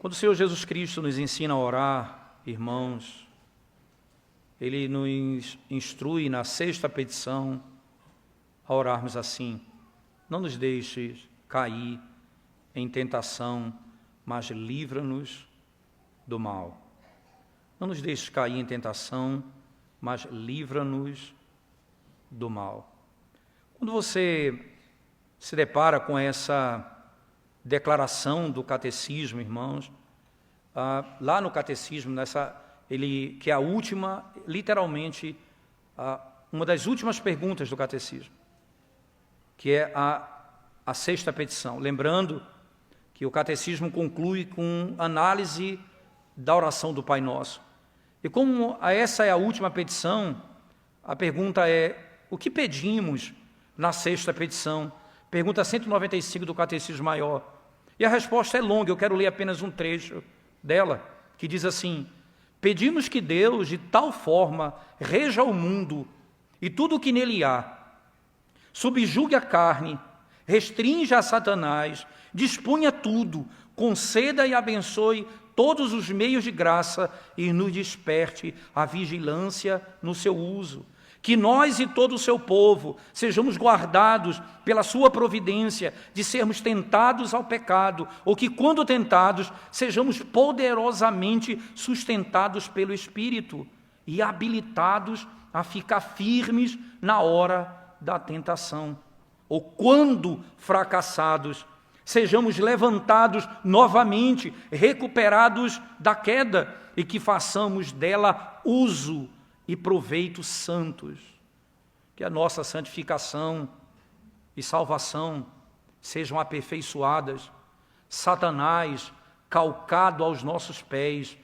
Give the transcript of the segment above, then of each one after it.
Quando o Senhor Jesus Cristo nos ensina a orar, irmãos, Ele nos instrui na 6ª petição a orarmos assim: não nos deixes cair em tentação, mas livra-nos do mal. Não nos deixes cair em tentação, mas livra-nos do mal. Quando você se depara com essa declaração do catecismo, irmãos, lá no catecismo, que é a última, literalmente, uma das últimas perguntas do catecismo, que é a 6ª petição. Lembrando que o catecismo conclui com análise da oração do Pai Nosso. E como essa é a última petição, a pergunta é: o que pedimos na 6ª petição? Pergunta 195 do Catecismo Maior. E a resposta é longa, eu quero ler apenas um trecho dela, que diz assim: pedimos que Deus de tal forma reja o mundo e tudo o que nele há, subjugue a carne, restrinja a Satanás, disponha tudo, conceda e abençoe todos os meios de graça e nos desperte a vigilância no seu uso. Que nós e todo o seu povo sejamos guardados pela sua providência de sermos tentados ao pecado, ou que, quando tentados, sejamos poderosamente sustentados pelo Espírito e habilitados a ficar firmes na hora da tentação. Ou, quando fracassados, sejamos levantados novamente, recuperados da queda, e que façamos dela uso e proveitos santos. Que a nossa santificação e salvação sejam aperfeiçoadas, Satanás calcado aos nossos pés,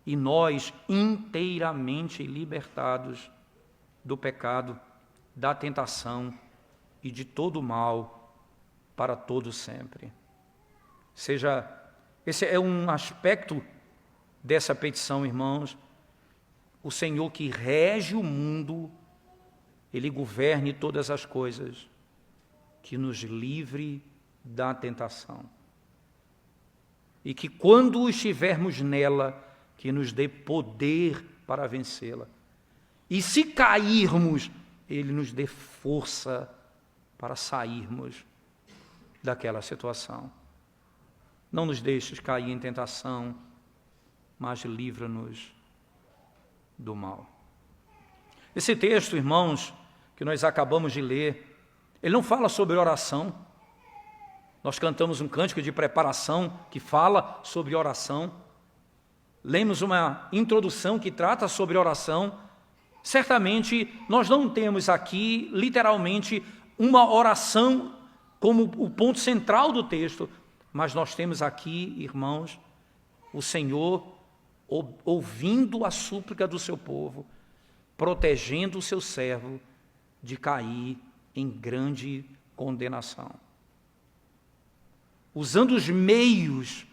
e nós inteiramente libertados do pecado, da tentação e de todo o mal, para todo sempre. Esse é um aspecto dessa petição, irmãos. O Senhor que rege o mundo, Ele governe todas as coisas, que nos livre da tentação. E que, quando estivermos nela, que nos dê poder para vencê-la. E se cairmos, Ele nos dê força para sairmos daquela situação. Não nos deixes cair em tentação, mas livra-nos do mal. Esse texto, irmãos, que nós acabamos de ler, ele não fala sobre oração. Nós cantamos um cântico de preparação que fala sobre oração. Lemos uma introdução que trata sobre oração. Certamente, nós não temos aqui, literalmente, uma oração como o ponto central do texto, mas nós temos aqui, irmãos, o Senhor ouvindo a súplica do seu povo, protegendo o seu servo de cair em grande condenação. Usando os meios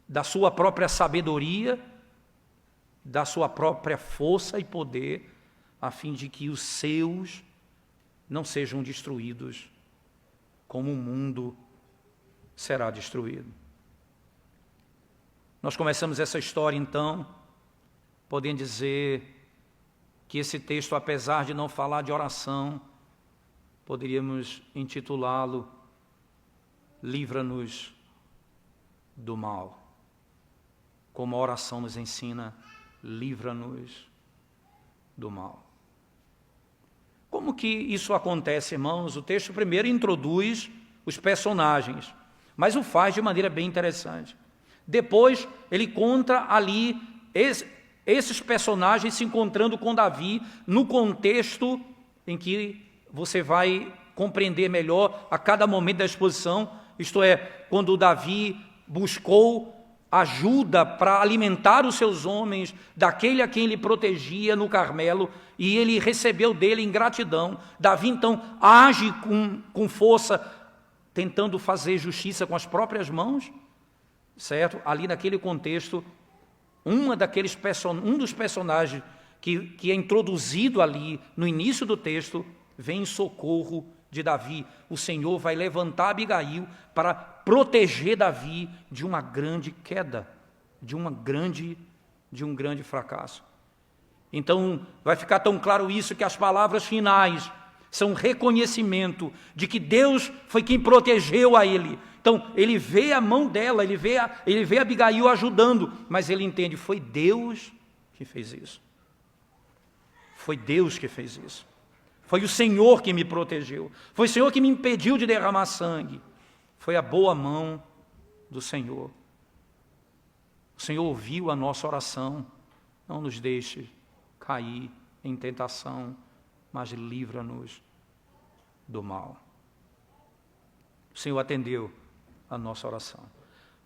da sua própria sabedoria, da sua própria força e poder, a fim de que os seus não sejam destruídos, como o mundo será destruído. Nós começamos essa história, então, podendo dizer que esse texto, apesar de não falar de oração, poderíamos intitulá-lo Livra-nos do mal. Como a oração nos ensina, livra-nos do mal. Como que isso acontece, irmãos? O texto primeiro introduz os personagens, mas o faz de maneira bem interessante. Depois, ele conta ali esses personagens se encontrando com Davi no contexto em que você vai compreender melhor a cada momento da exposição, isto é, quando Davi buscou ajuda para alimentar os seus homens daquele a quem ele protegia no Carmelo, e ele recebeu dele em gratidão. Davi, então, age com força, tentando fazer justiça com as próprias mãos, certo? Ali naquele contexto, um dos personagens que é introduzido ali no início do texto, vem em socorro de Davi. O Senhor vai levantar Abigail para proteger Davi de uma grande queda. de um grande fracasso. Então, vai ficar tão claro isso que as palavras finais são reconhecimento de que Deus foi quem protegeu a ele. Então, ele vê a mão dela, ele vê Abigail ajudando, mas ele entende, foi Deus que fez isso. Foi Deus que fez isso. Foi o Senhor que me protegeu. Foi o Senhor que me impediu de derramar sangue. Foi a boa mão do Senhor. O Senhor ouviu a nossa oração. Não nos deixe cair em tentação, mas livra-nos do mal. O Senhor atendeu a nossa oração.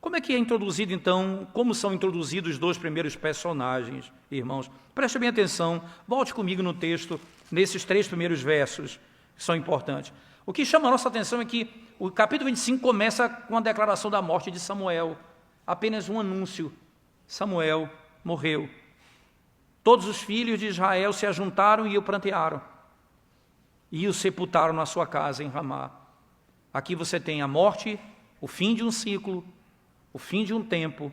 Como é que é introduzido, então, como são introduzidos os dois primeiros personagens, irmãos? Preste bem atenção, volte comigo no texto, nesses 3 primeiros versos, que são importantes. O que chama a nossa atenção é que o capítulo 25 começa com a declaração da morte de Samuel. Apenas um anúncio. Samuel morreu. Todos os filhos de Israel se ajuntaram e o prantearam. E o sepultaram na sua casa em Ramá. Aqui você tem a morte, o fim de um ciclo, o fim de um tempo,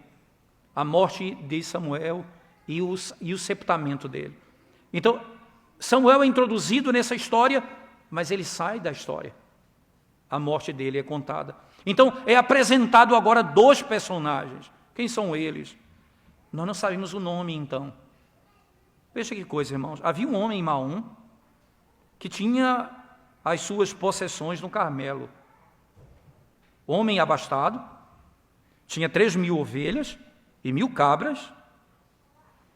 a morte de Samuel e o sepultamento dele. Então, Samuel é introduzido nessa história, mas ele sai da história. A morte dele é contada. Então, é apresentado agora 2 personagens. Quem são eles? Nós não sabemos o nome, então. Veja que coisa, irmãos. Havia um homem em Maom que tinha as suas possessões no Carmelo. Homem abastado, tinha 3.000 ovelhas e 1.000 cabras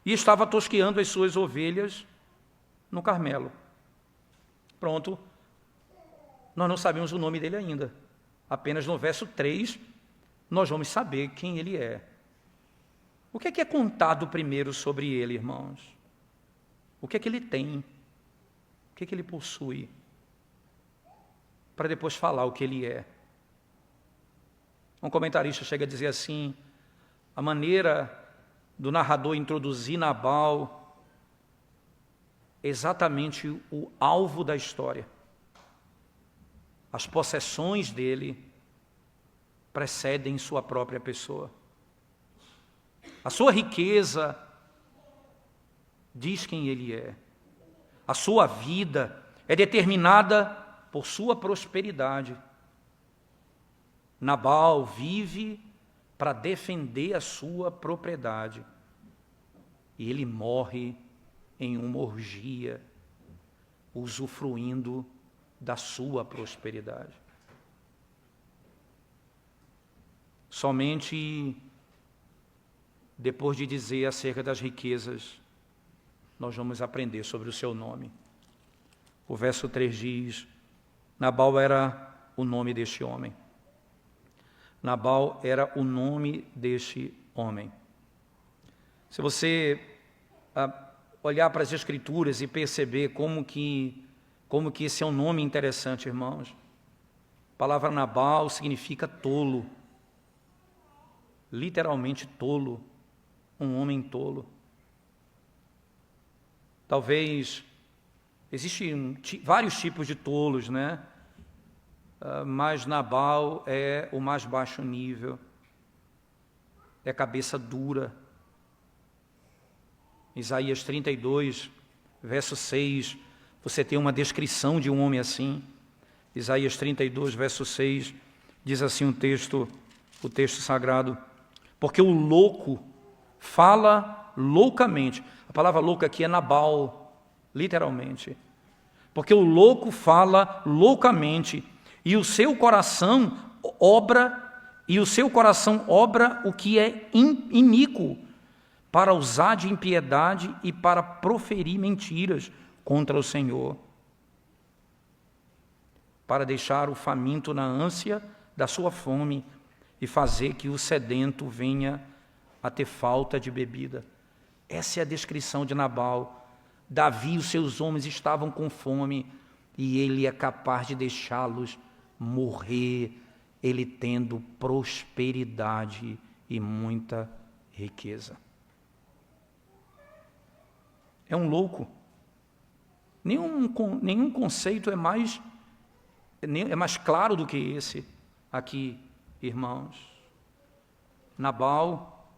e estava tosqueando as suas ovelhas no Carmelo. Pronto. Nós não sabemos o nome dele ainda. Apenas no verso 3 nós vamos saber quem ele é. O que é contado primeiro sobre ele, irmãos? O que é que ele tem? O que é que ele possui? Para depois falar o que ele é. Um comentarista chega a dizer assim, a maneira do narrador introduzir Nabal é exatamente o alvo da história. As possessões dele precedem sua própria pessoa. A sua riqueza diz quem ele é. A sua vida é determinada por sua prosperidade. Nabal vive para defender a sua propriedade. E ele morre em uma orgia, usufruindo da sua prosperidade. Somente depois de dizer acerca das riquezas, nós vamos aprender sobre o seu nome. O verso 3 diz, Nabal era o nome deste homem. Nabal era o nome deste homem. Se você olhar para as Escrituras e perceber como que esse é um nome interessante, irmãos. A palavra Nabal significa tolo. Literalmente tolo. Um homem tolo. Talvez, existem vários tipos de tolos, né? Mas Nabal é o mais baixo nível. É cabeça dura. Isaías 32, verso 6, você tem uma descrição de um homem assim. Isaías 32, verso 6, diz assim o texto sagrado. Porque o louco fala loucamente. A palavra louco aqui é Nabal, literalmente. Porque o louco fala loucamente, e o seu coração obra o que é iníquo, para usar de impiedade e para proferir mentiras contra o Senhor, para deixar o faminto na ânsia da sua fome e fazer que o sedento venha a ter falta de bebida. Essa é a descrição de Nabal. Davi e os seus homens estavam com fome e ele é capaz de deixá-los morrer, ele tendo prosperidade e muita riqueza. É um louco. Nenhum conceito é mais claro do que esse aqui, irmãos. Nabal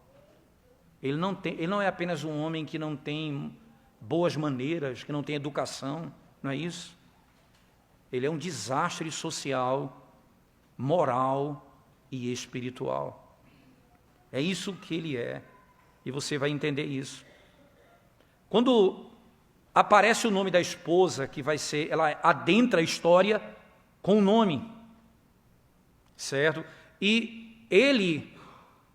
Ele não é apenas um homem que não tem boas maneiras, que não tem educação, não é isso? Ele é um desastre social, moral e espiritual. É isso que ele é, e você vai entender isso. Quando aparece o nome da esposa, que vai ser, ela adentra a história com o nome, certo? E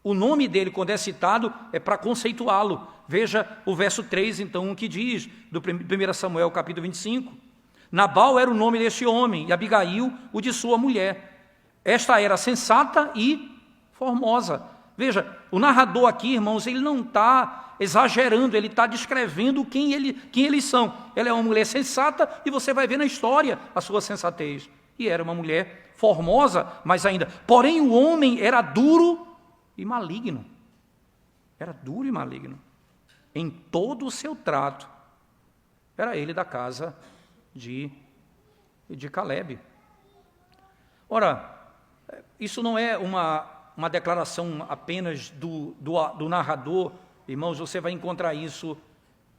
o nome dele, quando é citado, é para conceituá-lo. Veja o verso 3, então, o que diz, do 1 Samuel, capítulo 25. Nabal era o nome deste homem, e Abigail, o de sua mulher. Esta era sensata e formosa. Veja, o narrador aqui, irmãos, ele não está exagerando, ele está descrevendo quem eles são. Ela é uma mulher sensata, e você vai ver na história a sua sensatez. E era uma mulher formosa, mas ainda. Porém, o homem era duro e maligno. Era duro e maligno. Em todo o seu trato. Era ele da casa de Calebe. Ora, isso não é uma declaração apenas do narrador. Irmãos, você vai encontrar isso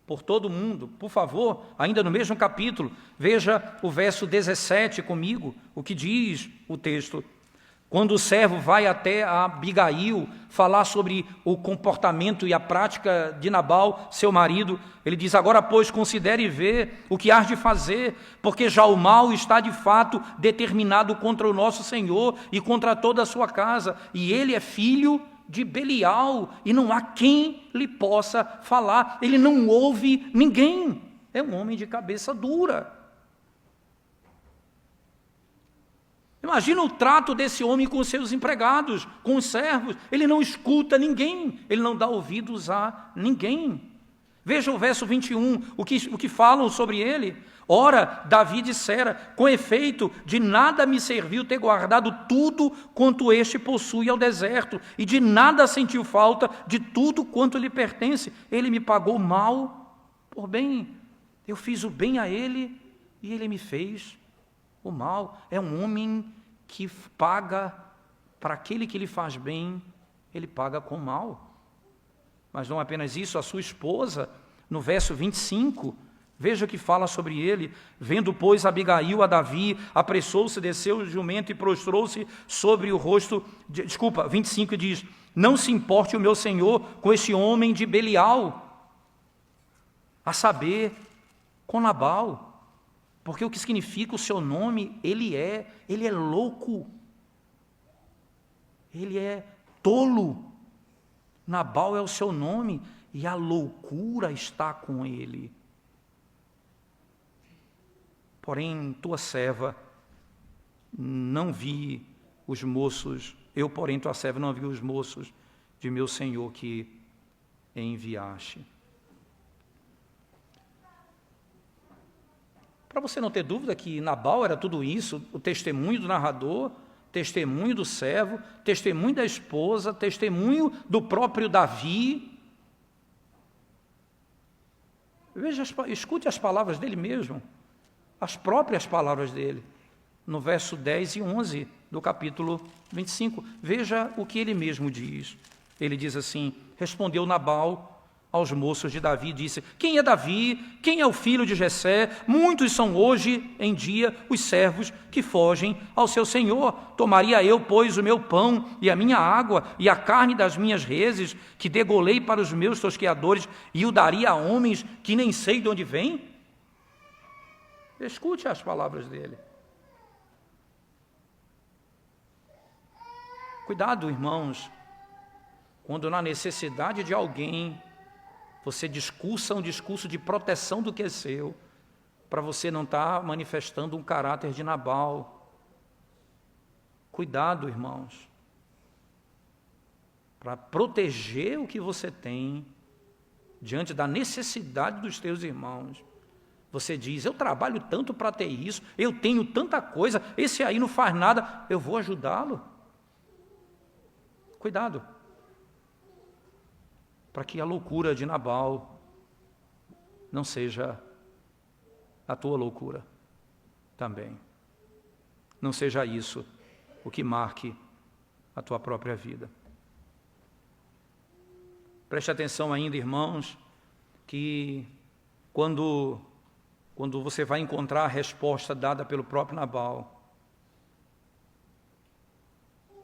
por todo mundo. Por favor, ainda no mesmo capítulo, veja o verso 17 comigo, o que diz o texto. Quando o servo vai até a Abigail falar sobre o comportamento e a prática de Nabal, seu marido, ele diz, agora, pois, considere ver o que hás de fazer, porque já o mal está de fato determinado contra o nosso Senhor e contra toda a sua casa, e ele é filho de Belial, e não há quem lhe possa falar, ele não ouve ninguém, é um homem de cabeça dura. Imagina o trato desse homem com os seus empregados, com os servos. Ele não escuta ninguém, ele não dá ouvidos a ninguém. Veja o verso 21, o que falam sobre ele. Ora, Davi dissera, com efeito, de nada me serviu ter guardado tudo quanto este possui ao deserto, e de nada sentiu falta de tudo quanto lhe pertence. Ele me pagou mal por bem. Eu fiz o bem a ele, e ele me fez o mal. É um homem que paga para aquele que lhe faz bem, ele paga com mal. Mas não apenas isso, a sua esposa, no verso 25, veja o que fala sobre ele. Vendo, pois, Abigail a Davi, apressou-se, desceu o jumento e prostrou-se sobre o rosto. 25 diz, não se importe o meu senhor com esse homem de Belial, a saber, com Nabal. Porque o que significa o seu nome, ele é louco, ele é tolo. Nabal é o seu nome e a loucura está com ele. Porém, tua serva não vi os moços, porém, tua serva não vi os moços de meu senhor que enviaste. Para você não ter dúvida que Nabal era tudo isso, o testemunho do narrador, testemunho do servo, testemunho da esposa, testemunho do próprio Davi. Veja, escute as palavras dele mesmo, as próprias palavras dele, no verso 10 e 11 do capítulo 25. Veja o que ele mesmo diz. Ele diz assim, respondeu Nabal aos moços de Davi, disse, quem é Davi? Quem é o filho de Jessé? Muitos são hoje em dia os servos que fogem ao seu senhor. Tomaria eu, pois, o meu pão e a minha água e a carne das minhas reses, que degolei para os meus tosqueadores, e o daria a homens que nem sei de onde vêm? Escute as palavras dele. Cuidado, irmãos, quando na necessidade de alguém você discursa um discurso de proteção do que é seu, para você não estar manifestando um caráter de Nabal. Cuidado, irmãos, para proteger o que você tem diante da necessidade dos teus irmãos. Você diz, eu trabalho tanto para ter isso, eu tenho tanta coisa, esse aí não faz nada, eu vou ajudá-lo. Cuidado, para que a loucura de Nabal não seja a tua loucura também. Não seja isso o que marque a tua própria vida. Preste atenção ainda, irmãos, que quando você vai encontrar a resposta dada pelo próprio Nabal,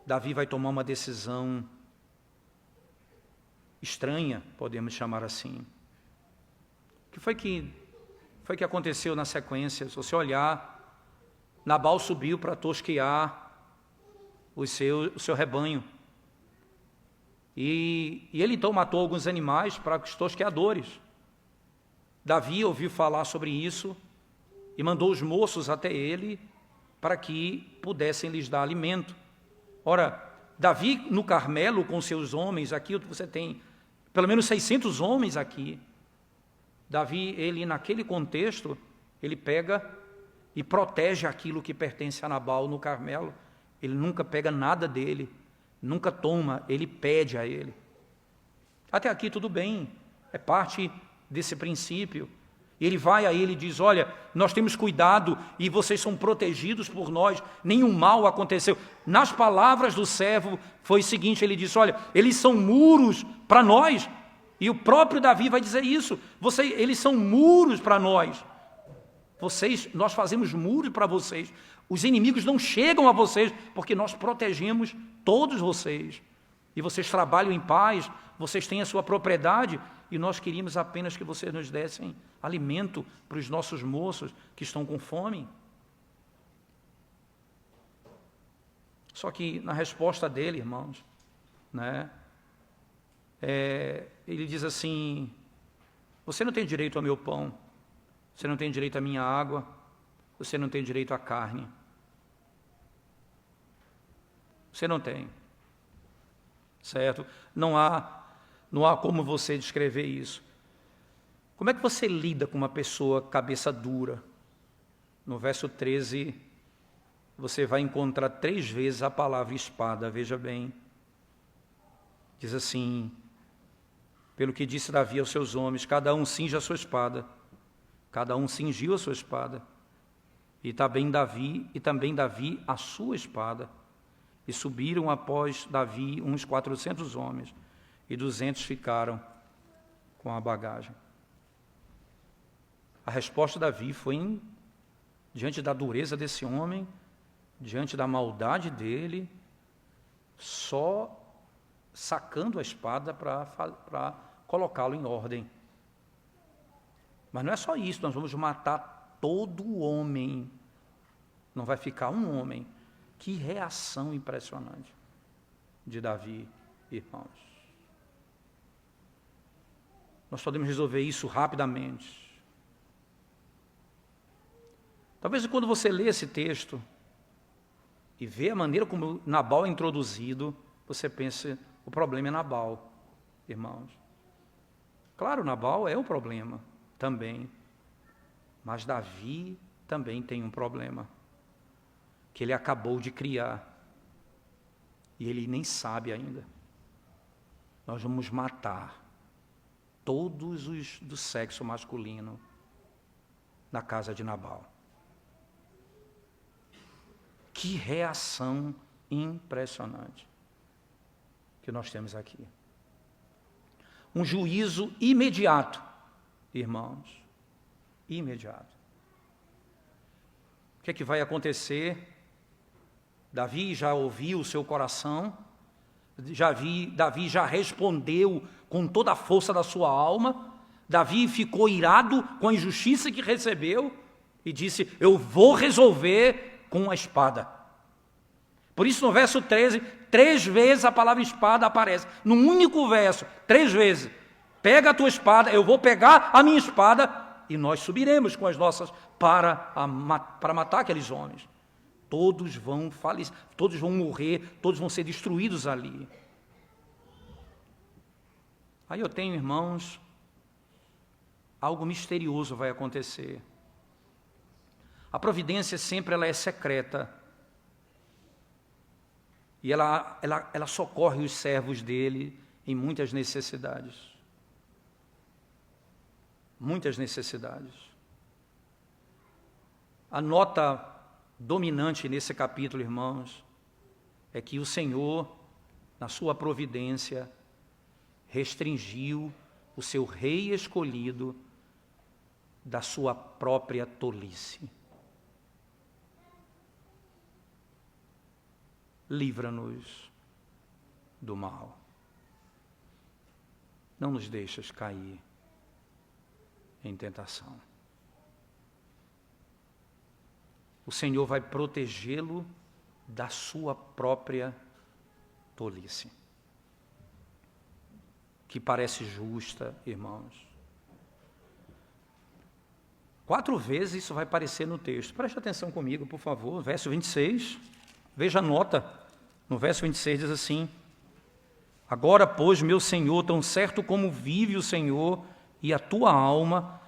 Davi vai tomar uma decisão estranha, podemos chamar assim. O que foi que aconteceu na sequência? Se você olhar, Nabal subiu para tosquear o seu rebanho. E ele então matou alguns animais para os tosqueadores. Davi ouviu falar sobre isso e mandou os moços até ele para que pudessem lhes dar alimento. Ora, Davi no Carmelo com seus homens, aqui você tem pelo menos 600 homens aqui. Davi, ele naquele contexto, ele pega e protege aquilo que pertence a Nabal no Carmelo. Ele nunca pega nada dele, nunca toma, ele pede a ele. Até aqui tudo bem, é parte desse princípio. E ele vai a ele e diz, olha, nós temos cuidado e vocês são protegidos por nós, nenhum mal aconteceu. Nas palavras do servo foi o seguinte, ele disse, olha, eles são muros para nós. E o próprio Davi vai dizer isso, eles são muros para nós. Nós fazemos muros para vocês. Os inimigos não chegam a vocês porque nós protegemos todos vocês. E vocês trabalham em paz, vocês têm a sua propriedade e nós queríamos apenas que vocês nos dessem alimento para os nossos moços que estão com fome. Só que na resposta dele, irmãos, né, ele diz assim, você não tem direito ao meu pão, você não tem direito à minha água, você não tem direito à carne. Você não tem. Certo? Não há como você descrever isso. Como é que você lida com uma pessoa cabeça dura? No verso 13, você vai encontrar 3 vezes a palavra espada, veja bem. Diz assim, pelo que disse Davi aos seus homens, cada um cinja a sua espada. Cada um cingiu a sua espada. E também Davi a sua espada. E subiram após Davi uns 400 homens, e 200 ficaram com a bagagem. A resposta de Davi foi, diante da dureza desse homem, diante da maldade dele, só sacando a espada para colocá-lo em ordem. Mas não é só isso, nós vamos matar todo homem, não vai ficar um homem. Que reação impressionante de Davi, irmãos. Nós podemos resolver isso rapidamente. Talvez quando você lê esse texto e vê a maneira como Nabal é introduzido, você pense, o problema é Nabal, irmãos. Claro, Nabal é um problema também, mas Davi também tem um problema que ele acabou de criar, e ele nem sabe ainda. Nós vamos matar todos os do sexo masculino na casa de Nabal. Que reação impressionante que nós temos aqui. Um juízo imediato, irmãos, imediato. O que é que vai acontecer? Davi já ouviu o seu coração, Davi já respondeu com toda a força da sua alma, Davi ficou irado com a injustiça que recebeu e disse, eu vou resolver com a espada. Por isso no verso 13, 3 vezes a palavra espada aparece, num único verso, 3 vezes. Pega a tua espada, eu vou pegar a minha espada e nós subiremos com as nossas para matar aqueles homens. Todos vão falecer, todos vão morrer, todos vão ser destruídos ali. Aí eu tenho, irmãos, algo misterioso vai acontecer. A providência sempre ela é secreta. E ela socorre os servos dele em muitas necessidades. Muitas necessidades. A nota dominante nesse capítulo, irmãos, é que o Senhor, na sua providência, restringiu o seu rei escolhido da sua própria tolice. Livra-nos do mal. Não nos deixes cair em tentação. O Senhor vai protegê-lo da sua própria tolice, que parece justa, irmãos. 4 vezes isso vai aparecer no texto. Preste atenção comigo, por favor. Verso 26. Veja a nota. No verso 26 diz assim: agora, pois, meu Senhor, tão certo como vive o Senhor e a tua alma,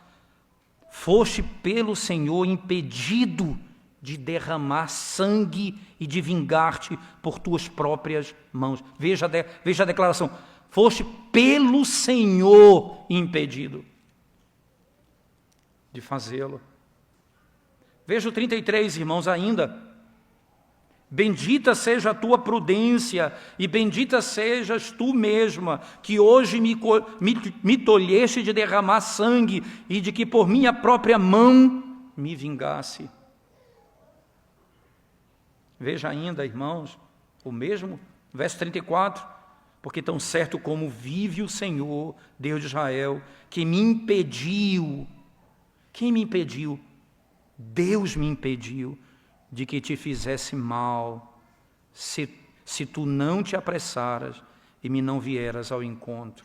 foste pelo Senhor impedido de derramar sangue e de vingar-te por tuas próprias mãos. Veja a declaração. Foste pelo Senhor impedido de fazê-lo. Veja o 33, irmãos, ainda. Bendita seja a tua prudência e bendita sejas tu mesma, que hoje me tolheste de derramar sangue e de que por minha própria mão me vingasse. Veja ainda, irmãos, o mesmo, verso 34, porque tão certo como vive o Senhor, Deus de Israel, que me impediu. Quem me impediu? Deus me impediu de que te fizesse mal, se tu não te apressaras e me não vieras ao encontro.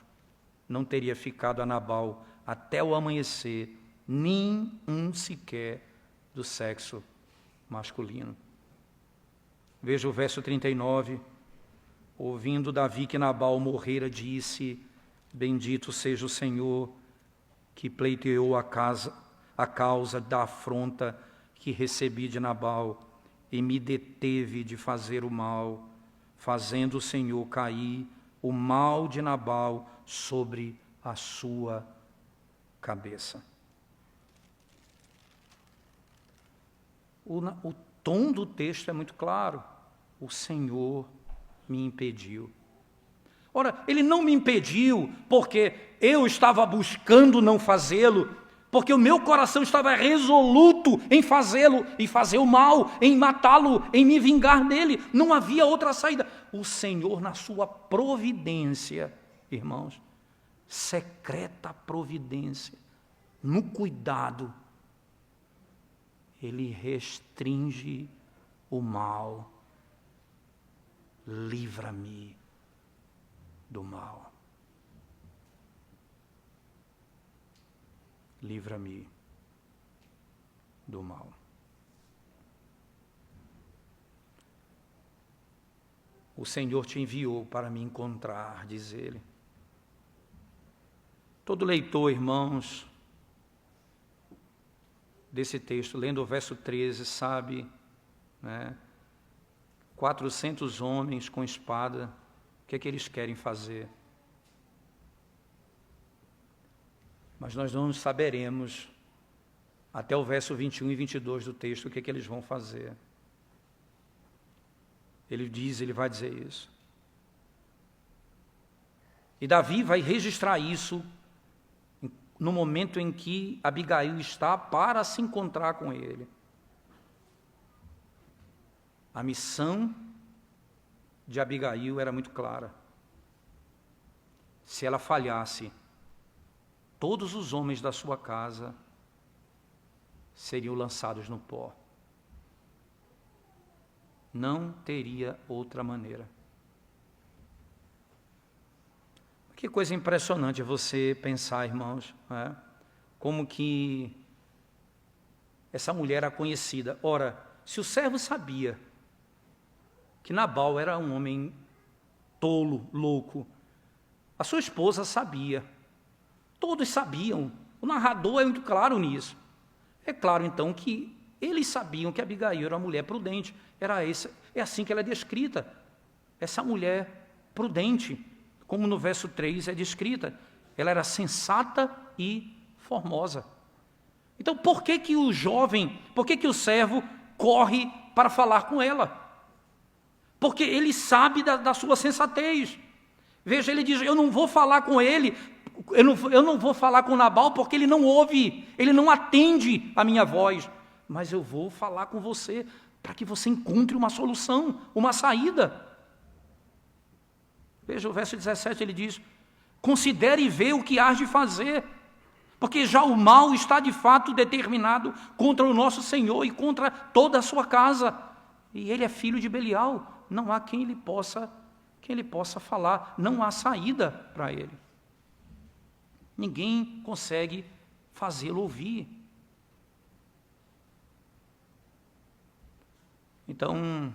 Não teria ficado a Nabal até o amanhecer, nem um sequer do sexo masculino. Veja o verso 39. Ouvindo Davi que Nabal morrera, disse: bendito seja o Senhor, que pleiteou a causa da afronta que recebi de Nabal, e me deteve de fazer o mal, fazendo o Senhor cair o mal de Nabal sobre a sua cabeça. O tom do texto é muito claro. O Senhor me impediu. Ora, ele não me impediu porque eu estava buscando não fazê-lo, porque o meu coração estava resoluto em fazê-lo, em fazer o mal, em matá-lo, em me vingar dele. Não havia outra saída. O Senhor, na sua providência, irmãos, secreta providência, no cuidado, ele restringe o mal. Livra-me do mal. Livra-me do mal. O Senhor te enviou para me encontrar, diz ele. Todo leitor, irmãos, desse texto, lendo o verso 13, sabe, né? 400 homens com espada, o que é que eles querem fazer? Mas nós não saberemos, até o verso 21 e 22 do texto, o que é que eles vão fazer. Ele vai dizer isso. E Davi vai registrar isso no momento em que Abigail está para se encontrar com ele. A missão de Abigail era muito clara. Se ela falhasse, todos os homens da sua casa seriam lançados no pó. Não teria outra maneira. Que coisa impressionante você pensar, irmãos, né? Como que essa mulher era conhecida. Ora, se o servo sabia que Nabal era um homem tolo, louco, a sua esposa sabia. Todos sabiam. O narrador é muito claro nisso. É claro, então, que eles sabiam que Abigail era uma mulher prudente. É assim que ela é descrita. Essa mulher prudente, como no verso 3 é descrita. Ela era sensata e formosa. Então, por que o servo corre para falar com ela? Porque ele sabe da sua sensatez. Veja, ele diz, eu não vou falar com ele, eu não vou falar com Nabal porque ele não ouve, ele não atende a minha voz, mas eu vou falar com você para que você encontre uma solução, uma saída. Veja o verso 17, ele diz, considere e vê o que hás de fazer, porque já o mal está de fato determinado contra o nosso Senhor e contra toda a sua casa. E ele é filho de Belial, não há quem ele possa falar, não há saída para ele. Ninguém consegue fazê-lo ouvir. Então,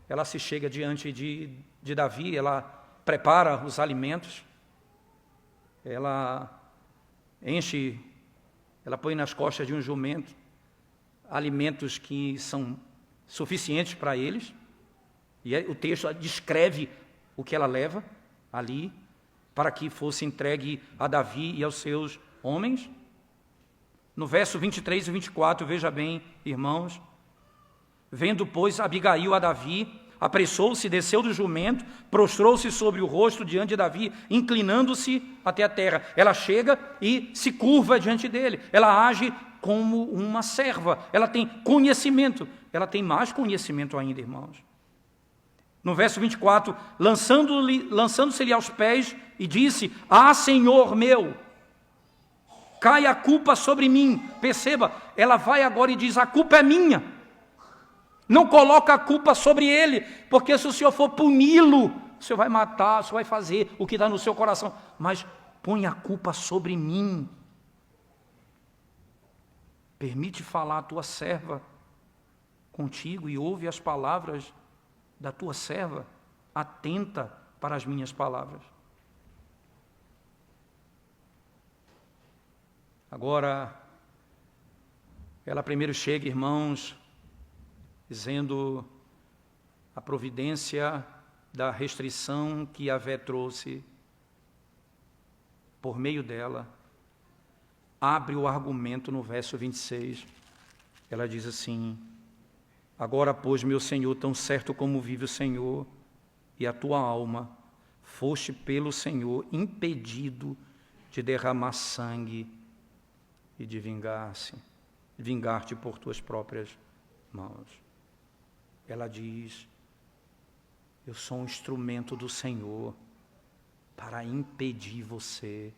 ela se chega diante de Davi, ela prepara os alimentos, ela enche, ela põe nas costas de um jumento alimentos que são suficientes para eles, e o texto descreve o que ela leva ali, para que fosse entregue a Davi e aos seus homens. No verso 23 e 24, veja bem, irmãos, vendo, pois, Abigail a Davi, apressou-se, desceu do jumento, prostrou-se sobre o rosto diante de Davi, inclinando-se até a terra. Ela chega e se curva diante dele. Ela age como uma serva. Ela tem conhecimento. Ela tem mais conhecimento ainda, irmãos. No verso 24, lançando-se-lhe aos pés, e disse, Senhor meu, cai a culpa sobre mim. Perceba, ela vai agora e diz, a culpa é minha. Não coloca a culpa sobre ele, porque se o Senhor for puni-lo, o Senhor vai matar, o Senhor vai fazer o que está no seu coração. Mas põe a culpa sobre mim. Permite falar a tua serva contigo e ouve as palavras da tua serva. Atenta para as minhas palavras. Agora, ela primeiro chega, irmãos, dizendo a providência da restrição que Yahvé trouxe por meio dela, abre o argumento no verso 26, ela diz assim, agora, pois, meu Senhor, tão certo como vive o Senhor e a tua alma, foste pelo Senhor impedido de derramar sangue e de vingar-te por tuas próprias mãos. Ela diz, eu sou um instrumento do Senhor para impedir você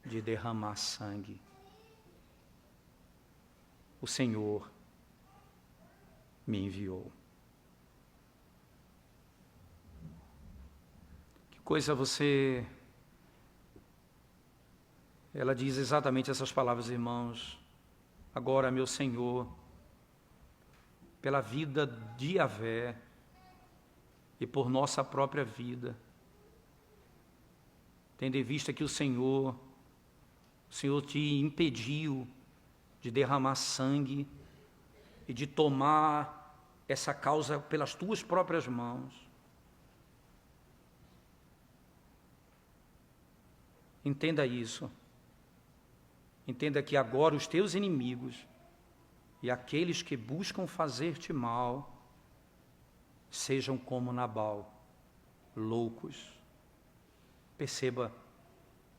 de derramar sangue. O Senhor me enviou. Que coisa você... Ela diz exatamente essas palavras, irmãos. Agora, meu Senhor, pela vida de Yahvé e por nossa própria vida, tendo em vista que o Senhor te impediu de derramar sangue e de tomar essa causa pelas tuas próprias mãos. Entenda isso. Entenda que agora os teus inimigos e aqueles que buscam fazer-te mal sejam como Nabal, loucos. Perceba,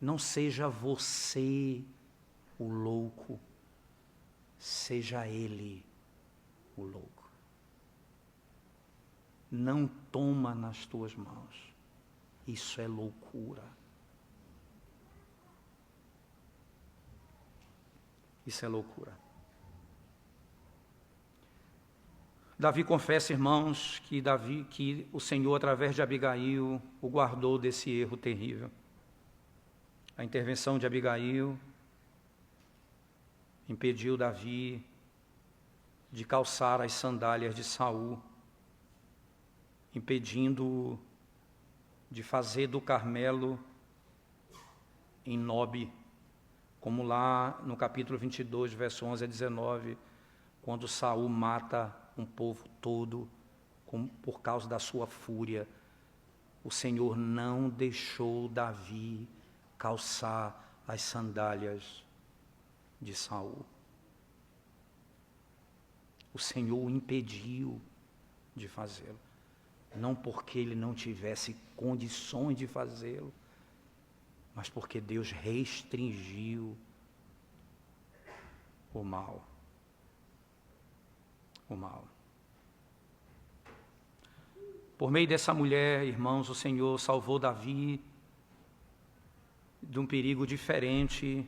não seja você o louco, seja ele o louco. Não toma nas tuas mãos. Isso é loucura. Isso é loucura. Davi confessa, irmãos, que o Senhor, através de Abigail, o guardou desse erro terrível. A intervenção de Abigail impediu Davi de calçar as sandálias de Saul, impedindo-o de fazer do Carmelo em Nobe, como lá no capítulo 22, verso 11 a 19, quando Saul mata um povo todo por causa da sua fúria. O Senhor não deixou Davi calçar as sandálias de Saul. O Senhor o impediu de fazê-lo. não porque ele não tivesse condições de fazê-lo, mas porque Deus restringiu o mal. O mal. Por meio dessa mulher, irmãos, o Senhor salvou Davi de um perigo diferente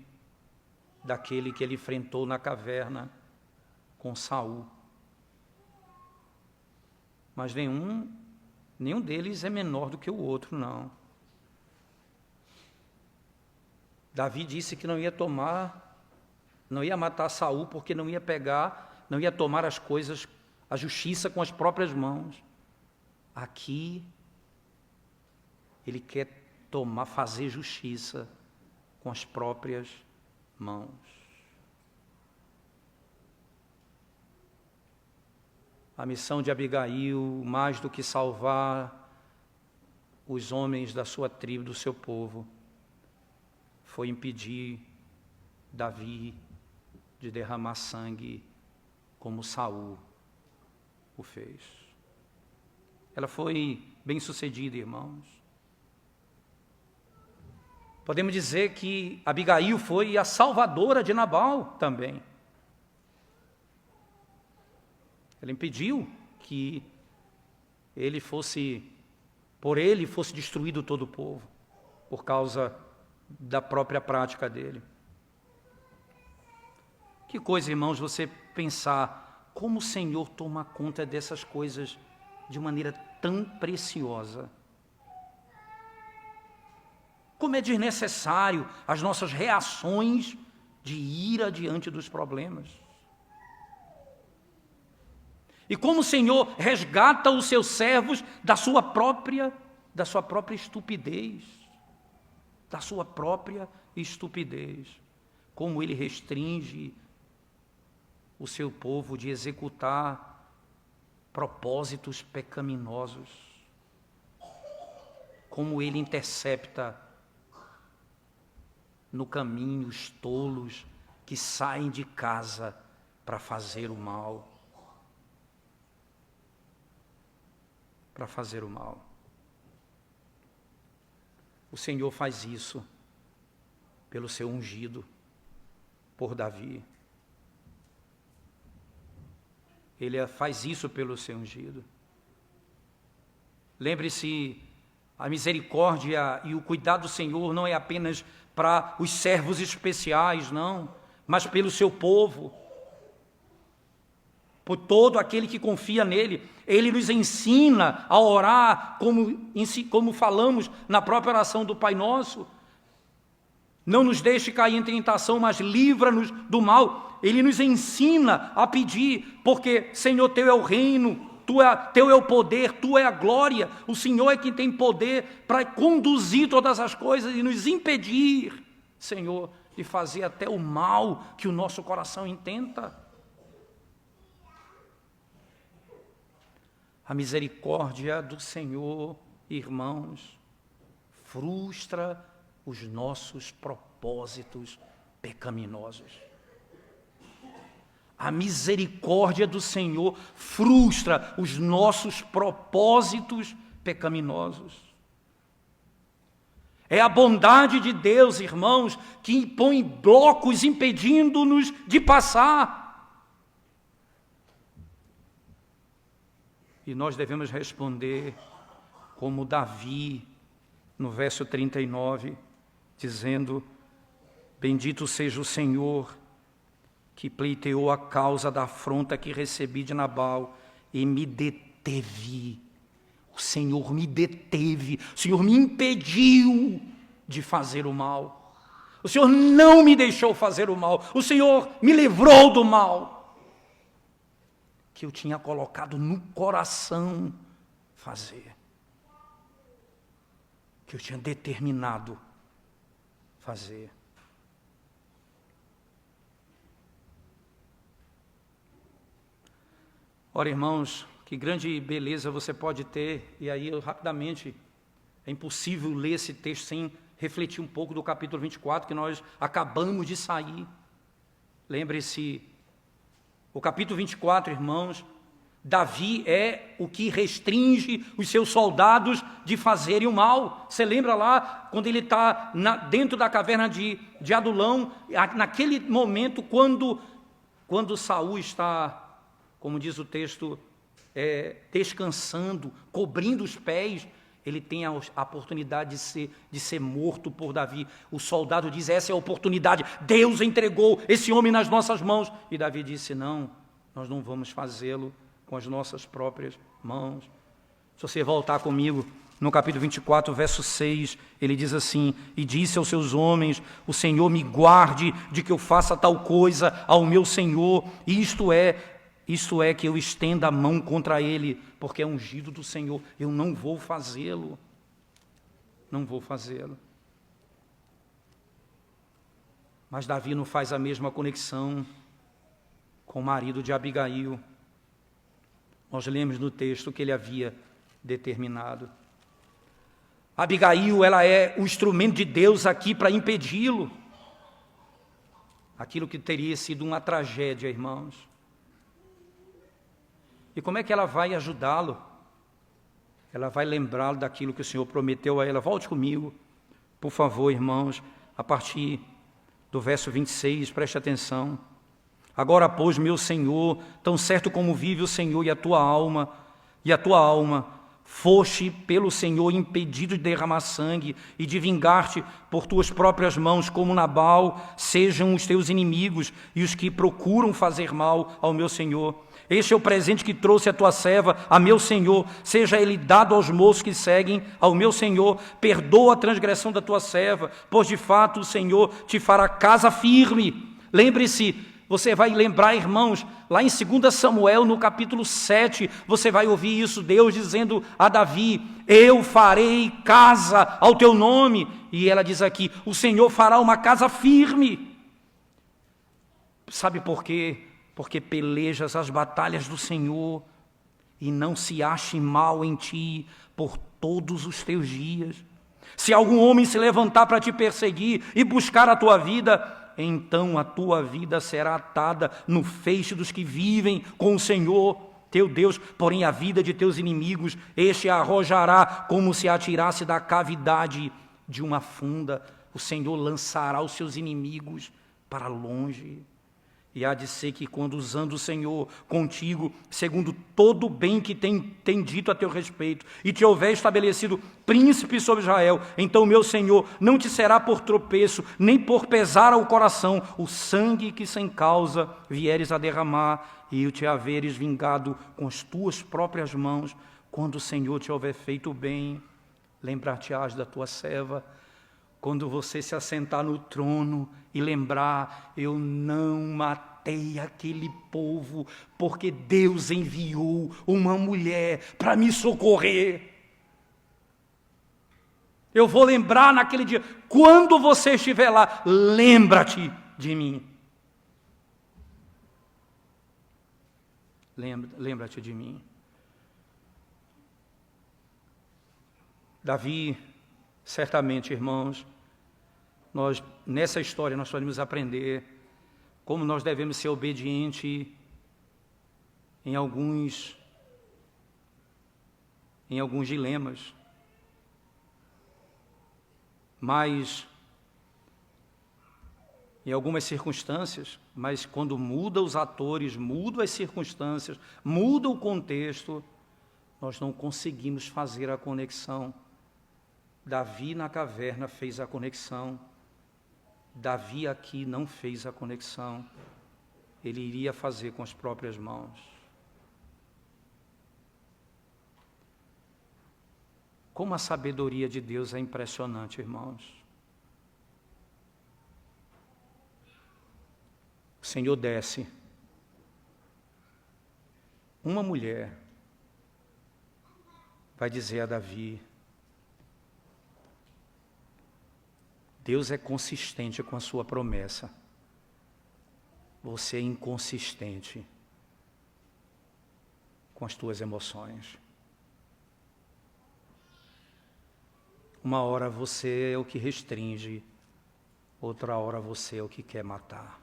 daquele que ele enfrentou na caverna com Saul. Mas nenhum deles é menor do que o outro, não. Davi disse que não ia matar Saul porque não ia tomar as coisas, a justiça com as próprias mãos. Aqui, ele quer fazer justiça com as próprias mãos. A missão de Abigail, mais do que salvar os homens da sua tribo, do seu povo, foi impedir Davi de derramar sangue como Saul o fez. Ela foi bem-sucedida, irmãos. Podemos dizer que Abigail foi a salvadora de Nabal também. Ela impediu que por ele fosse destruído todo o povo, por causa da própria prática dele. Que coisa, irmãos, você pensar como o Senhor toma conta dessas coisas de maneira tão preciosa. Como é desnecessário as nossas reações de ira diante dos problemas. E como o Senhor resgata os seus servos da sua própria estupidez. Da sua própria estupidez. Como Ele restringe o seu povo de executar propósitos pecaminosos. Como Ele intercepta no caminho os tolos que saem de casa para fazer o mal. Para fazer o mal. O Senhor faz isso pelo seu ungido, por Davi. Ele faz isso pelo seu ungido. Lembre-se, a misericórdia e o cuidado do Senhor não é apenas para os servos especiais, não, mas pelo seu povo. Por todo aquele que confia nele. Ele nos ensina a orar como falamos na própria oração do Pai Nosso. Não nos deixe cair em tentação, mas livra-nos do mal. Ele nos ensina a pedir, porque, Senhor, Teu é o reino, Teu é o poder, Tu é a glória. O Senhor é quem tem poder para conduzir todas as coisas e nos impedir, Senhor, de fazer até o mal que o nosso coração intenta. A misericórdia do Senhor, irmãos, frustra os nossos propósitos pecaminosos. A misericórdia do Senhor frustra os nossos propósitos pecaminosos. É a bondade de Deus, irmãos, que impõe blocos impedindo-nos de passar. E nós devemos responder como Davi, no verso 39, dizendo: bendito seja o Senhor, que pleiteou a causa da afronta que recebi de Nabal e me deteve. O Senhor me deteve, o Senhor me impediu de fazer o mal. O Senhor não me deixou fazer o mal, o Senhor me livrou do mal que eu tinha colocado no coração fazer, que eu tinha determinado fazer. Ora, irmãos, que grande beleza você pode ter, e aí rapidamente, é impossível ler esse texto sem refletir um pouco do capítulo 24, que nós acabamos de sair. Lembre-se, o capítulo 24, irmãos, Davi é o que restringe os seus soldados de fazerem o mal. Você lembra lá, quando ele está dentro da caverna de Adulão, naquele momento, quando Saul está, como diz o texto, descansando, cobrindo os pés, ele tem a oportunidade de ser morto por Davi. O soldado diz, essa é a oportunidade, Deus entregou esse homem nas nossas mãos. E Davi disse, não, nós não vamos fazê-lo com as nossas próprias mãos. Se você voltar comigo, no capítulo 24, verso 6, ele diz assim, e disse aos seus homens, o Senhor me guarde de que eu faça tal coisa ao meu Senhor, isto é que eu estenda a mão contra ele, porque é ungido do Senhor, eu não vou fazê-lo, não vou fazê-lo. Mas Davi não faz a mesma conexão com o marido de Abigail. Nós lemos no texto que ele havia determinado. Abigail, ela é o instrumento de Deus aqui para impedi-lo. Aquilo que teria sido uma tragédia, irmãos. E como é que ela vai ajudá-lo? Ela vai lembrá-lo daquilo que o Senhor prometeu a ela. Volte comigo, por favor, irmãos, a partir do verso 26, preste atenção. Agora, pois, meu Senhor, tão certo como vive o Senhor e a tua alma, foste pelo Senhor impedido de derramar sangue e de vingar-te por tuas próprias mãos, como Nabal, sejam os teus inimigos e os que procuram fazer mal ao meu Senhor. Este é o presente que trouxe a tua serva, a meu Senhor, seja ele dado aos moços que seguem ao meu Senhor, perdoa a transgressão da tua serva, pois de fato o Senhor te fará casa firme. Lembre-se, você vai lembrar, irmãos, lá em 2 Samuel, no capítulo 7, você vai ouvir isso, Deus dizendo a Davi, eu farei casa ao teu nome. E ela diz aqui, o Senhor fará uma casa firme. Sabe por quê? Porque pelejas as batalhas do Senhor e não se ache mal em ti por todos os teus dias. Se algum homem se levantar para te perseguir e buscar a tua vida, então a tua vida será atada no feixe dos que vivem com o Senhor, teu Deus, porém a vida de teus inimigos, este a arrojará como se atirasse da cavidade de uma funda. O Senhor lançará os seus inimigos para longe. E há de ser que quando usando o Senhor contigo, segundo todo o bem que tem dito a teu respeito, e te houver estabelecido príncipe sobre Israel, então meu Senhor não te será por tropeço, nem por pesar ao coração, o sangue que sem causa vieres a derramar, e o te haveres vingado com as tuas próprias mãos, quando o Senhor te houver feito bem. Lembrar-te-ás da tua serva, quando você se assentar no trono e lembrar, eu não matei aquele povo, porque Deus enviou uma mulher para me socorrer. Eu vou lembrar naquele dia, quando você estiver lá, lembra-te de mim. Lembra-te de mim. Davi, certamente, irmãos, nessa história nós podemos aprender como nós devemos ser obedientes em alguns dilemas. Mas, em algumas circunstâncias, mas quando muda os atores, muda as circunstâncias, muda o contexto, nós não conseguimos fazer a conexão. Davi na caverna fez a conexão. Davi aqui não fez a conexão. Ele iria fazer com as próprias mãos. Como a sabedoria de Deus é impressionante, irmãos. O Senhor desce. Uma mulher vai dizer a Davi, Deus é consistente com a sua promessa. Você é inconsistente com as tuas emoções. Uma hora você é o que restringe, outra hora você é o que quer matar.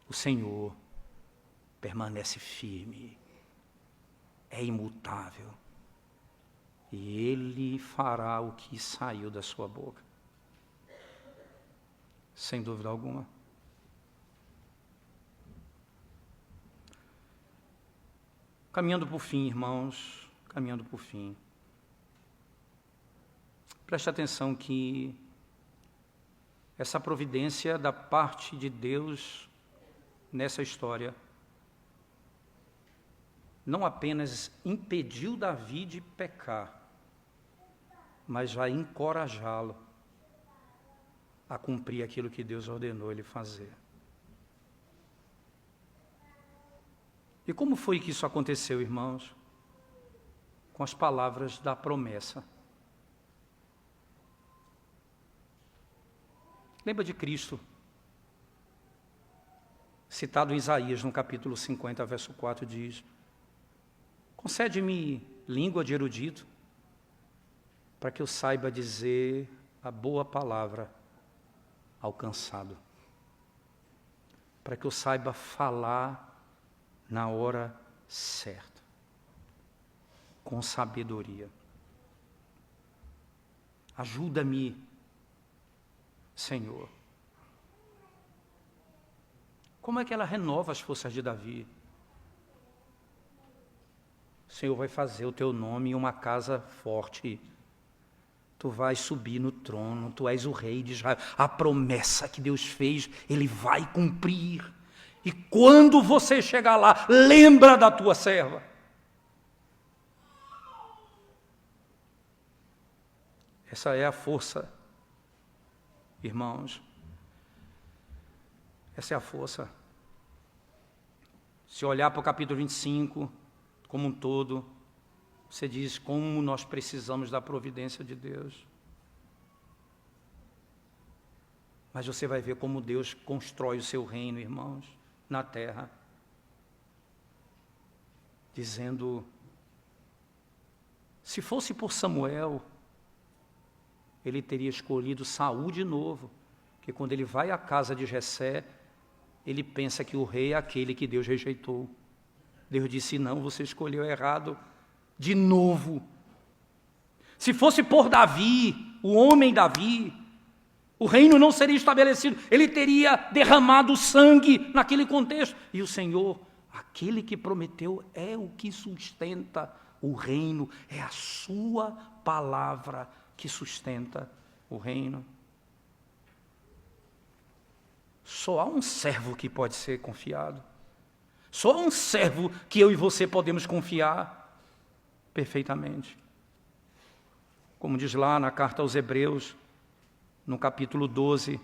O Senhor permanece firme, é imutável. E Ele fará o que saiu da sua boca. Sem dúvida alguma. Caminhando por fim, irmãos, caminhando por fim. Preste atenção que essa providência da parte de Deus nessa história não apenas impediu Davi de pecar, mas vai encorajá-lo a cumprir aquilo que Deus ordenou ele fazer. E como foi que isso aconteceu, irmãos? Com as palavras da promessa. Lembra de Cristo, citado em Isaías, no capítulo 50, verso 4, diz: concede-me língua de erudito, para que eu saiba dizer a boa palavra ao cansado, para que eu saiba falar na hora certa, com sabedoria. Ajuda-me, Senhor. Como é que ela renova as forças de Davi? O Senhor vai fazer o teu nome uma casa forte. Tu vais subir no trono, tu és o rei de Israel. A promessa que Deus fez, Ele vai cumprir. E quando você chegar lá, lembra da tua serva. Essa é a força, irmãos. Essa é a força. Se olhar para o capítulo 25, como um todo, você diz como nós precisamos da providência de Deus. Mas você vai ver como Deus constrói o seu reino, irmãos, na terra. Dizendo, se fosse por Samuel, ele teria escolhido Saul de novo, porque quando ele vai à casa de Jessé, ele pensa que o rei é aquele que Deus rejeitou. Deus disse, não, você escolheu errado de novo. Se fosse por Davi, o homem Davi, o reino não seria estabelecido, ele teria derramado sangue naquele contexto. E o Senhor, aquele que prometeu, é o que sustenta o reino, é a sua palavra que sustenta o reino. Só há um servo que pode ser confiado. Só há um servo que eu e você podemos confiar perfeitamente. Como diz lá na carta aos Hebreus, no capítulo 12,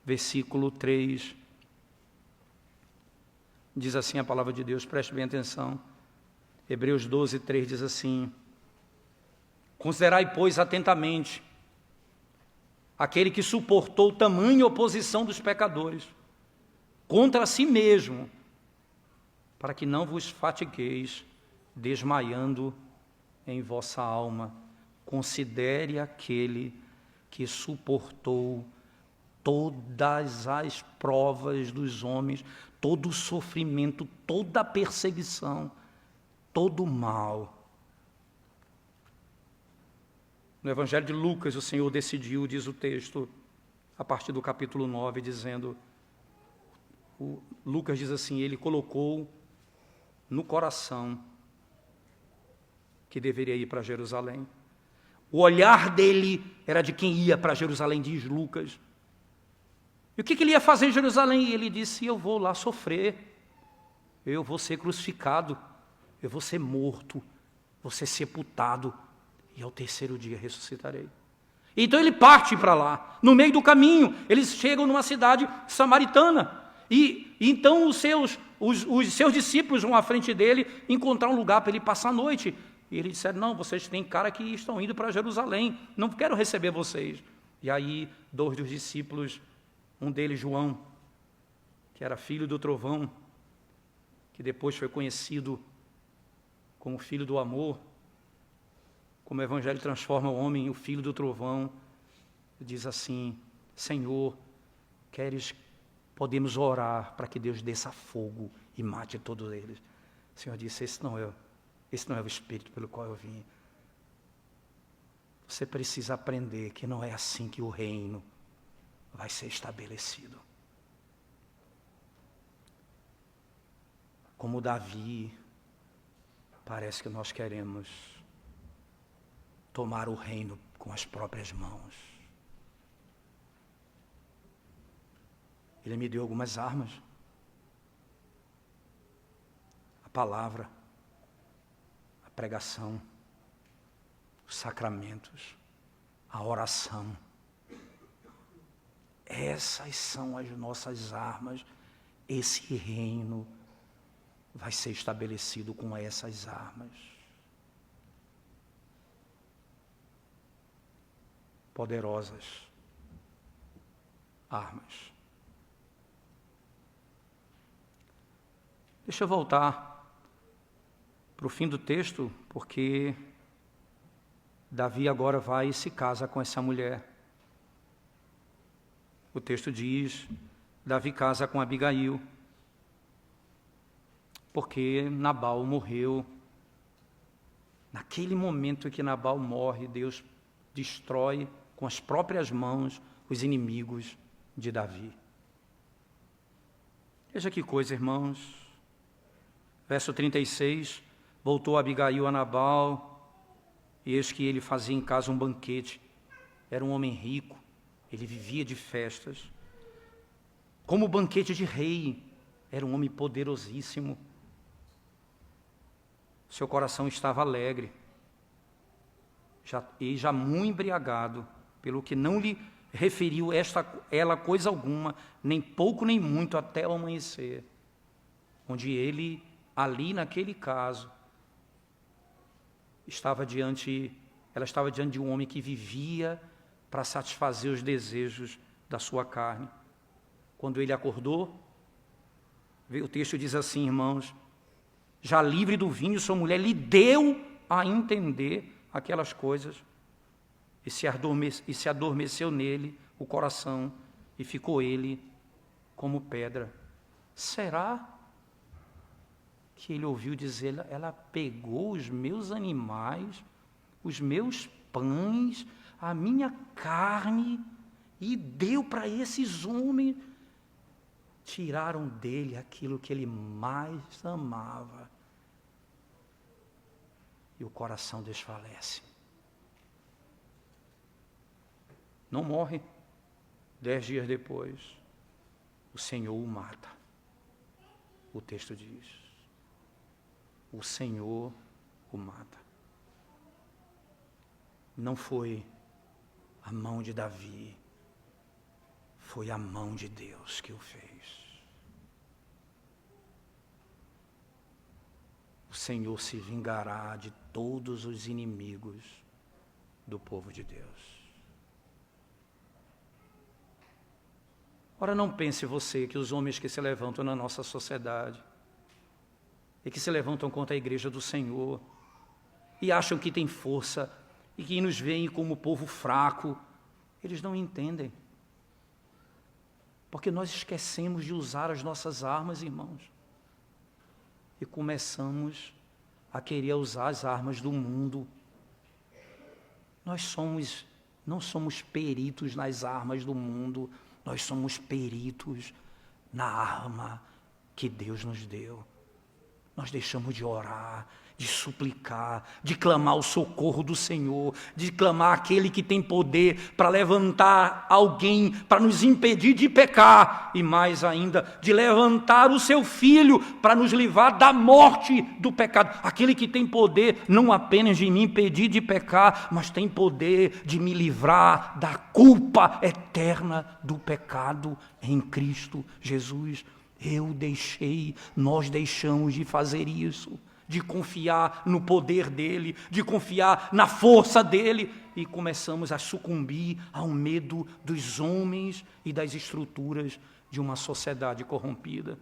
versículo 3, diz assim a palavra de Deus, preste bem atenção. Hebreus 12, 3 diz assim: considerai, pois, atentamente aquele que suportou tamanha oposição dos pecadores contra si mesmo, para que não vos fatigueis desmaiando em vossa alma. Considere aquele que suportou todas as provas dos homens, todo o sofrimento, toda a perseguição, todo o mal. No Evangelho de Lucas, o Senhor decidiu, diz o texto, a partir do capítulo 9, dizendo, Lucas diz assim, ele colocou no coração que deveria ir para Jerusalém. O olhar dele era de quem ia para Jerusalém, diz Lucas. E o que ele ia fazer em Jerusalém? E ele disse, eu vou lá sofrer, eu vou ser crucificado, eu vou ser morto, vou ser sepultado, e ao terceiro dia ressuscitarei. Então ele parte para lá. No meio do caminho, eles chegam numa cidade samaritana. E então os seus discípulos vão à frente dele encontrar um lugar para ele passar a noite. E eles disseram, não, vocês têm cara que estão indo para Jerusalém, não quero receber vocês. E aí, 2 dos discípulos, um deles, João, que era filho do trovão, que depois foi conhecido como filho do amor, como o Evangelho transforma o homem, o filho do trovão, diz assim, Senhor, podemos orar para que Deus desça fogo e mate todos eles. O Senhor disse, esse não é o espírito pelo qual eu vim. Você precisa aprender que não é assim que o reino vai ser estabelecido. Como Davi, parece que nós queremos tomar o reino com as próprias mãos. Ele me deu algumas armas. A palavra, a pregação, os sacramentos, a oração. Essas são as nossas armas. Esse reino vai ser estabelecido com essas armas. Poderosas armas. Deixa eu voltar para o fim do texto, porque Davi agora vai e se casa com essa mulher. O texto diz, Davi casa com Abigail, porque Nabal morreu. Naquele momento em que Nabal morre, Deus destrói com as próprias mãos os inimigos de Davi. Veja que coisa, irmãos. Verso 36, voltou Abigail a Nabal, e eis que ele fazia em casa um banquete. Era um homem rico, ele vivia de festas. Como banquete de rei, era um homem poderosíssimo. Seu coração estava alegre, já muito embriagado, pelo que não lhe referiu ela coisa alguma, nem pouco nem muito, até o amanhecer, onde ele, ali naquele caso, ela estava diante de um homem que vivia para satisfazer os desejos da sua carne. Quando ele acordou, o texto diz assim, irmãos, já livre do vinho, sua mulher lhe deu a entender aquelas coisas, e se adormeceu nele o coração, e ficou ele como pedra. Será que ele ouviu dizer, ela pegou os meus animais, os meus pães, a minha carne, e deu para esses homens? Tiraram dele aquilo que ele mais amava. E o coração desfalece. Não morre. 10 dias depois, o Senhor o mata. O texto diz. O Senhor o mata. Não foi a mão de Davi, foi a mão de Deus que o fez. O Senhor se vingará de todos os inimigos do povo de Deus. Ora, não pense você que os homens que se levantam na nossa sociedade e que se levantam contra a igreja do Senhor e acham que têm força e que nos veem como povo fraco, eles não entendem. Porque nós esquecemos de usar as nossas armas, irmãos. E começamos a querer usar as armas do mundo. Nós não somos peritos nas armas do mundo, nós somos peritos na arma que Deus nos deu. Nós deixamos de orar, de suplicar, de clamar o socorro do Senhor, de clamar aquele que tem poder para levantar alguém, para nos impedir de pecar, e mais ainda, de levantar o seu Filho para nos livrar da morte do pecado. Aquele que tem poder não apenas de me impedir de pecar, mas tem poder de me livrar da culpa eterna do pecado em Cristo Jesus. Nós deixamos de fazer isso, de confiar no poder dele, de confiar na força dele, e começamos a sucumbir ao medo dos homens e das estruturas de uma sociedade corrompida.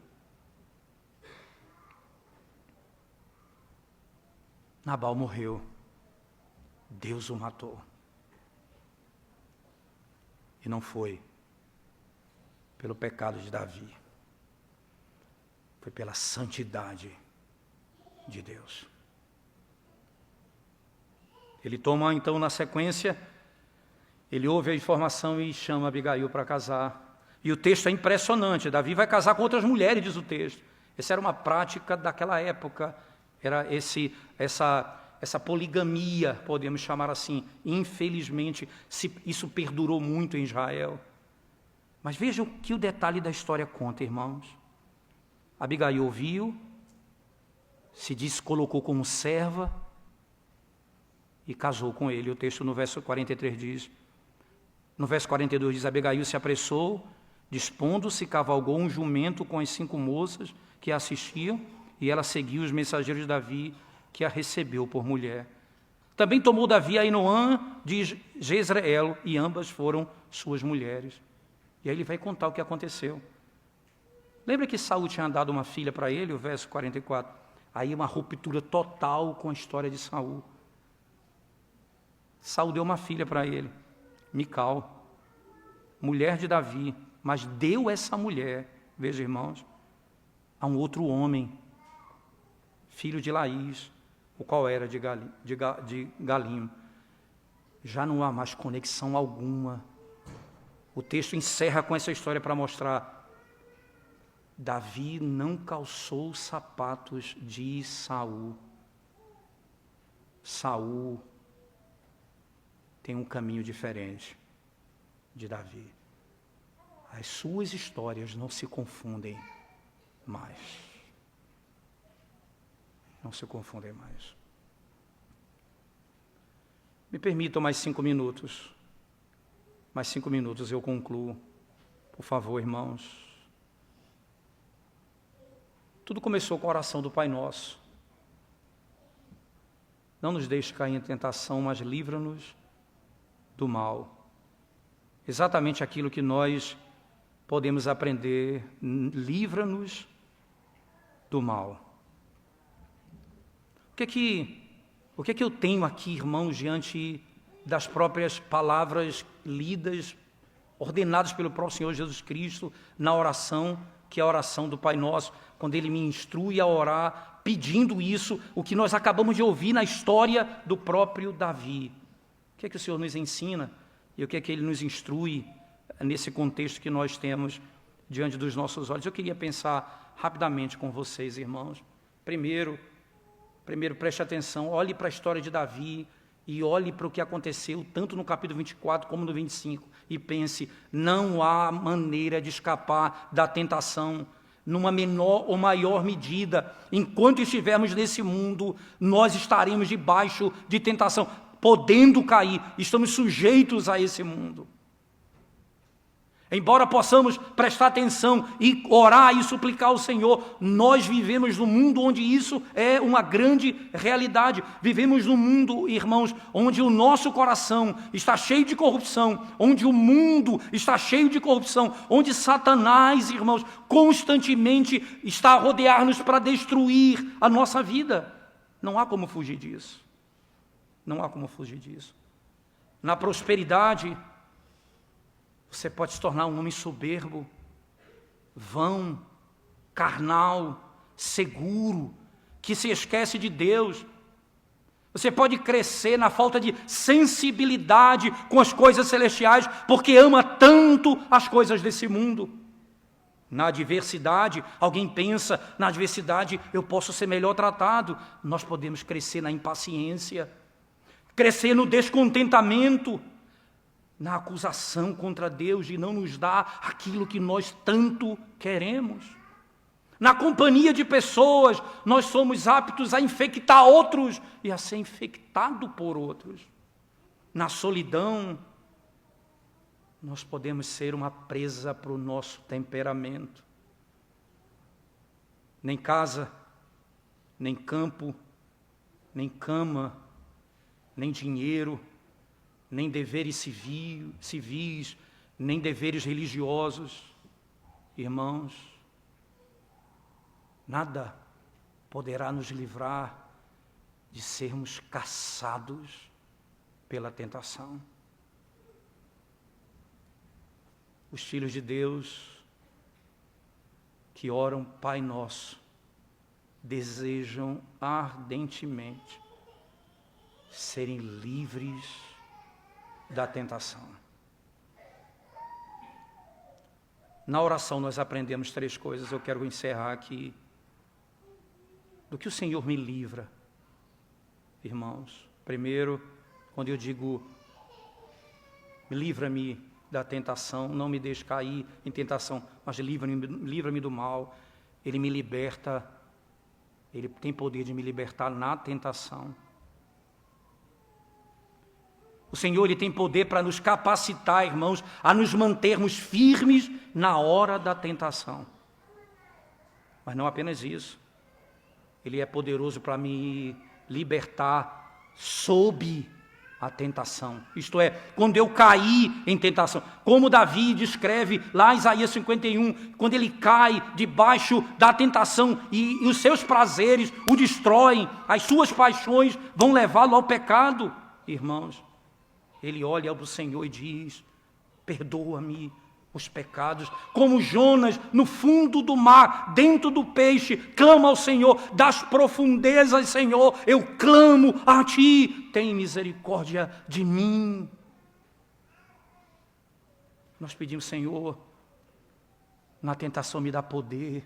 Nabal morreu, Deus o matou. E não foi pelo pecado de Davi. Foi pela santidade de Deus. Ele toma, então, na sequência, ele ouve a informação e chama Abigail para casar. E o texto é impressionante. Davi vai casar com outras mulheres, diz o texto. Essa era uma prática daquela época. Era essa poligamia, podemos chamar assim. Infelizmente, isso perdurou muito em Israel. Mas vejam o que o detalhe da história conta, irmãos. Abigail ouviu, se colocou como serva e casou com ele. O texto no verso 43 diz, no verso 42 diz, Abigail se apressou, dispondo-se, cavalgou um jumento com as 5 moças que a assistiam, e ela seguiu os mensageiros de Davi, que a recebeu por mulher. Também tomou Davi Ainoã de Jezreel, e ambas foram suas mulheres. E aí ele vai contar o que aconteceu. Lembra que Saul tinha dado uma filha para ele, o verso 44? Aí uma ruptura total com a história de Saul. Saul deu uma filha para ele, Mical, mulher de Davi, mas deu essa mulher, veja irmãos, a um outro homem, filho de Laís, o qual era de Galim. Já não há mais conexão alguma. O texto encerra com essa história para mostrar: Davi não calçou os sapatos de Saul. Saul tem um caminho diferente de Davi. As suas histórias não se confundem mais. Não se confundem mais. Me permitam mais 5 minutos. Mais 5 minutos eu concluo. Por favor, irmãos. Tudo começou com a oração do Pai Nosso. Não nos deixe cair em tentação, mas livra-nos do mal. Exatamente aquilo que nós podemos aprender. Livra-nos do mal. O que é que eu tenho aqui, irmãos, diante das próprias palavras lidas, ordenadas pelo próprio Senhor Jesus Cristo na oração, que é a oração do Pai Nosso, quando Ele me instrui a orar, pedindo isso, o que nós acabamos de ouvir na história do próprio Davi. O que é que o Senhor nos ensina e o que é que Ele nos instrui nesse contexto que nós temos diante dos nossos olhos? Eu queria pensar rapidamente com vocês, irmãos. Primeiro, preste atenção, olhe para a história de Davi e olhe para o que aconteceu, tanto no capítulo 24 como no 25, e pense: não há maneira de escapar da tentação, numa menor ou maior medida. Enquanto estivermos nesse mundo, nós estaremos debaixo de tentação, podendo cair, estamos sujeitos a esse mundo. Embora possamos prestar atenção e orar e suplicar ao Senhor, nós vivemos num mundo onde isso é uma grande realidade. Vivemos num mundo, irmãos, onde o nosso coração está cheio de corrupção, onde o mundo está cheio de corrupção, onde Satanás, irmãos, constantemente está a rodear-nos para destruir a nossa vida. Não há como fugir disso. Não há como fugir disso. Na prosperidade, você pode se tornar um homem soberbo, vão, carnal, seguro, que se esquece de Deus. Você pode crescer na falta de sensibilidade com as coisas celestiais, porque ama tanto as coisas desse mundo. Na adversidade, alguém pensa, na adversidade eu posso ser melhor tratado. Nós podemos crescer na impaciência, crescer no descontentamento, na acusação contra Deus de não nos dar aquilo que nós tanto queremos. Na companhia de pessoas, nós somos aptos a infectar outros e a ser infectado por outros. Na solidão, nós podemos ser uma presa para o nosso temperamento. Nem casa, nem campo, nem cama, nem dinheiro, nem deveres civis, nem deveres religiosos. Irmãos, nada poderá nos livrar de sermos caçados pela tentação. Os filhos de Deus, que oram Pai Nosso desejam ardentemente serem livres da tentação. Na oração nós aprendemos 3 coisas, eu quero encerrar aqui. Do que o Senhor me livra, irmãos. Primeiro, quando eu digo, livra-me da tentação, não me deixe cair em tentação, mas livra-me do mal. Ele me liberta, Ele tem poder de me libertar na tentação. O Senhor, Ele tem poder para nos capacitar, irmãos, a nos mantermos firmes na hora da tentação. Mas não apenas isso. Ele é poderoso para me libertar sob a tentação. Isto é, quando eu caí em tentação. Como Davi descreve lá em Isaías 51, quando ele cai debaixo da tentação e os seus prazeres o destroem, as suas paixões vão levá-lo ao pecado. Irmãos, ele olha para o Senhor e diz, perdoa-me os pecados, como Jonas no fundo do mar, dentro do peixe, clama ao Senhor, das profundezas, Senhor, eu clamo a Ti, tem misericórdia de mim. Nós pedimos, Senhor, na tentação me dá poder,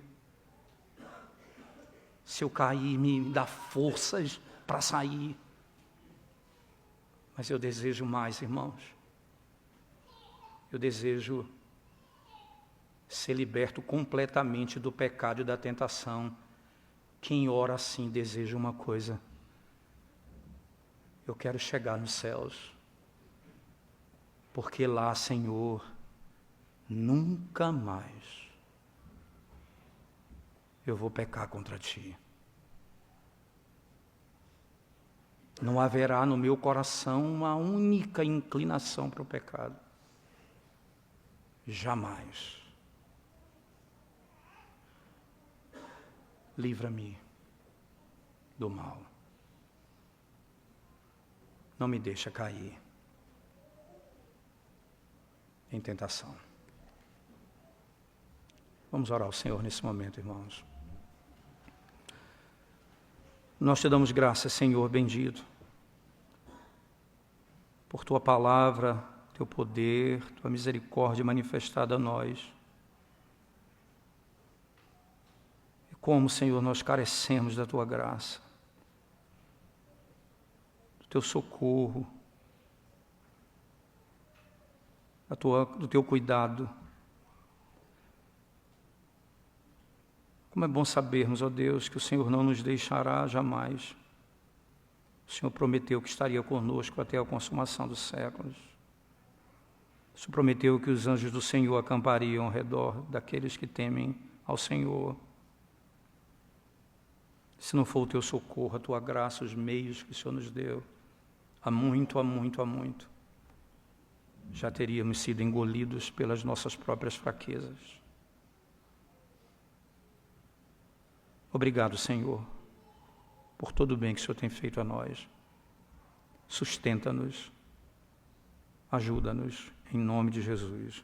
se eu cair me dá forças para sair, mas eu desejo mais, irmãos, eu desejo ser liberto completamente do pecado e da tentação. Quem ora assim deseja uma coisa: eu quero chegar nos céus, porque lá, Senhor, nunca mais eu vou pecar contra Ti. Não haverá no meu coração uma única inclinação para o pecado. Jamais. Livra-me do mal. Não me deixa cair em tentação. Vamos orar ao Senhor nesse momento, irmãos. Nós te damos graças, Senhor bendito, por Tua palavra, Teu poder, Tua misericórdia manifestada a nós. Como, Senhor, nós carecemos da Tua graça, do Teu socorro, do Teu cuidado. Como é bom sabermos, ó Deus, que o Senhor não nos deixará jamais. O Senhor prometeu que estaria conosco até a consumação dos séculos. O Senhor prometeu que os anjos do Senhor acampariam ao redor daqueles que temem ao Senhor. Se não for o Teu socorro, a Tua graça, os meios que o Senhor nos deu, há muito, já teríamos sido engolidos pelas nossas próprias fraquezas. Obrigado, Senhor, por todo o bem que o Senhor tem feito a nós. Sustenta-nos, ajuda-nos, em nome de Jesus.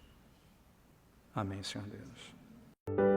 Amém, Senhor Deus.